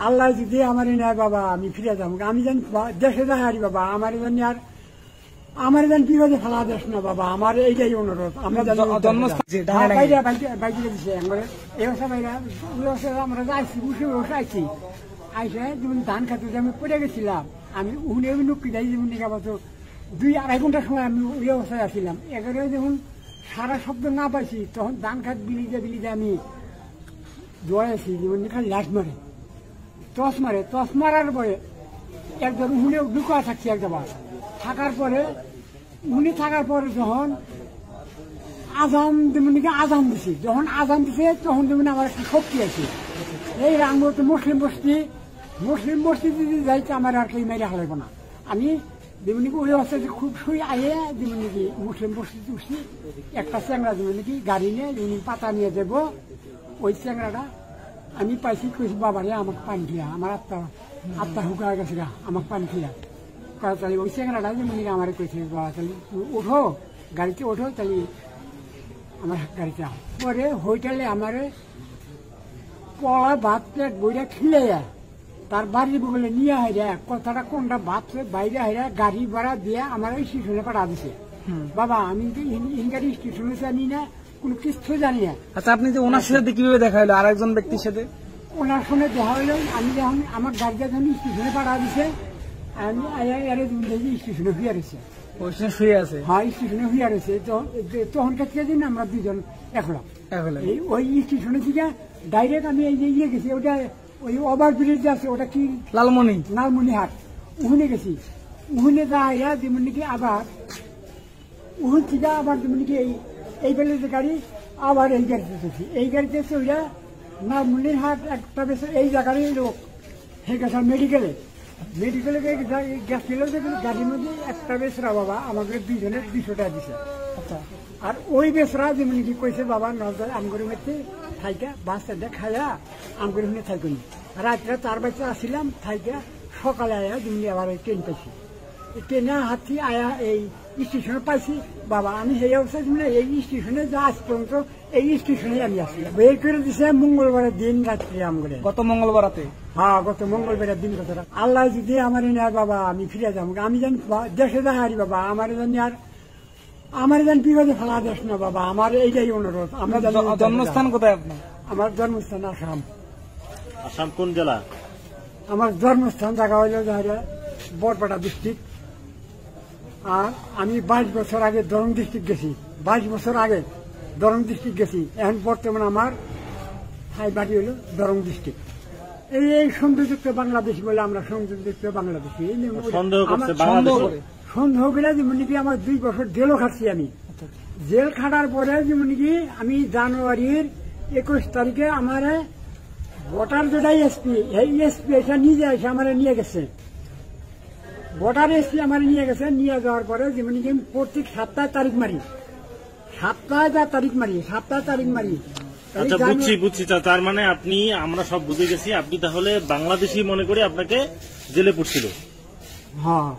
আল্লাহ যদি আমার নেয় বাবা আমি ফিরে যাবো, আমি জানি দেশে যাই আর বাবা আমার জন্য আর আমার যেন বিপদে ফেলা দেশ না বাবা, আমার এইটাই অনুরোধ। আমরা আমরা যাইছি বসে বসে আইছি আইসে যেমন ধান খাতে আমি পড়ে গেছিলাম, আমি উনি নুকি যাই যেমন বছর 2-2.5 ঘন্টার সময় আমি ওই অবস্থায় আসছিলাম। এগারো যখন সারা শব্দ না পাইছি তখন ধান খাত বিলিতে আমি দৌড়াইছি যেমন খালি লাশ মারে টস মারার পরে একজন উনি ঢুকা থাকছি একবার থাকার পরে যখন আজান যেমন আজান দিছে, যখন আজান দিছে তখন যেমন আমার একটা শক্তি আছে। এই রাঙ্গ তো মুসলিম বস্তি যদি যাইতে আমার আর কেউ মেরে হারাইব না। আমি যেমন ওই অবস্থায় খুব শুই আইয়ে যেমন মুসলিম বস্তিতে উঠছি, একটা চ্যাংরা যেমন গাড়ি নিয়ে যেমন পাতা নিয়ে যাবো, ওই চ্যাংরাটা আমি পাইছি কইছি বাবারে আমাকে পানি খেয়া, আমার আত্মা হুকা গেছে গা, আমাকে পানি খেয়া তাহলে ওই চ্যাংরাটা যেমন আমার কইছে বাবা তাহলে ওঠো গাড়িতে ওঠো, তাহলে আমার গাড়িতে পরে হোটেলে আমার কলা ভাত প্লেট বইটা খিলে তার বাড়ির বলে নিয়ে হাইরা কথাটা কোনটা ভাত বাইরে হাইরা গাড়ি ভাড়া দিয়ে আমার ওই স্টেশনে পাঠা দিছে। বাবা আমি তো ইনগাড়ি স্টেশনে জানি না, কোনো কিছু জানি না। আচ্ছা আপনি যে ওনার সাথে কিভাবে দেখা হলো আরেকজন ব্যক্তির সাথে? ওনার সঙ্গে দেখা হলো আমি যখন আমার গাড়িটা যখন স্টেশনে পাঠা দিছে আমি স্টেশনে শুয়ে রয়েছে। শুয়ে আছে? হ্যাঁ স্টেশনে শুয়ে রয়েছে। তখনকার থেকে দিন আমরা দুজন একলা ওই স্টেশনে থেকে ডাইরেক্ট আমি এই যে ইয়ে গেছি, ওটা ওই ওভার ব্রিজ আছে ওটা কি লালমনিহাট, ওখানে গেছি। ওখানে যাইয়া যেমন নাকি আবার ওখান থেকে আবার যেমন নাকি এই বেলে যে গাড়ি আবার এই গাড়িতে চলছি, এই গাড়িতে ওইটা লালমনিহাট একটা বেশ এই জায়গারই লোক হয়ে গেছে মেডিকেলে গেছিল, গাড়ির মধ্যে একটা বেসরা বাবা আমাদের 2 জনের 200 টাকা দিছে। আচ্ছা আর ওই বেসরা যেমন কি কইছে বাবা নজর আমগরে মেতে থাইকা বাস খাইয়া আমগরে মেয়ে থাইকনি, রাত্রে 4 বাজে আসছিলাম থাইকা সকালে আয়া যেমনি আবার ওই ট্রেন পাইছি, ট্রেনে হাতি আয়া এই স্টেশনে পাইছি। বাবা আমি সেই অবস্থায় এই স্টেশনে যা আজ পর্যন্ত এই স্টেশনে আমি আসি বের করে দিছে মঙ্গলবারের দিন রাত্রে আমগরে, গত মঙ্গলবার রাতে। হ্যাঁ গত মঙ্গলবারের দিন কথাটা। আল্লাহ যদি আমার নেয় বাবা আমি ফিরে যাবো, আমি জানি দেশে যাই আর বাবা আমার জানি আর আমার যেন বিপদে ফেলা দেশ না বাবা, আমার এইটাই অনুরোধ। আমরা জন্মস্থান কোথায় আপনার? আমার জন্মস্থান আসাম। আসাম কোন জেলা? আমার জন্মস্থান জায়গা হইল বরপেটা ডিস্ট্রিক্ট। আর আমি 22 বছর আগে দরং ডিস্ট্রিক্ট গেছি, 22 বছর আগে দরং ডিস্ট্রিক্ট গেছি। এখন বর্তমানে আমার হাই বাড়ি হইল দরং ডিস্ট্রিক্ট। এই সন্দেহযুক্ত বাংলাদেশি বলে আমরা সন্দেহযুক্ত বাংলাদেশি সন্দেহ করে যেমন কি আমার 2 বছর জেলও খাচ্ছি আমি। জেল খাটার পরে যেমন কি আমি জানুয়ারির 21 তারিখে আমার ভোটার যেটা এসপি এই এসপি এটা নিজে এসে আমার নিয়ে গেছে, ভোটার এসপি আমার নিয়ে গেছে। নিয়ে যাওয়ার পরে যেমন কি আমি প্রত্যেক সপ্তাহে তারিখ মারি। আচ্ছা বুঝছি তার মানে আপনি আমরা সব বুঝে গেছি, আপনি তাহলে বাংলাদেশি মনে করে আপনাকে জেলে পড়ছিল। হ্যাঁ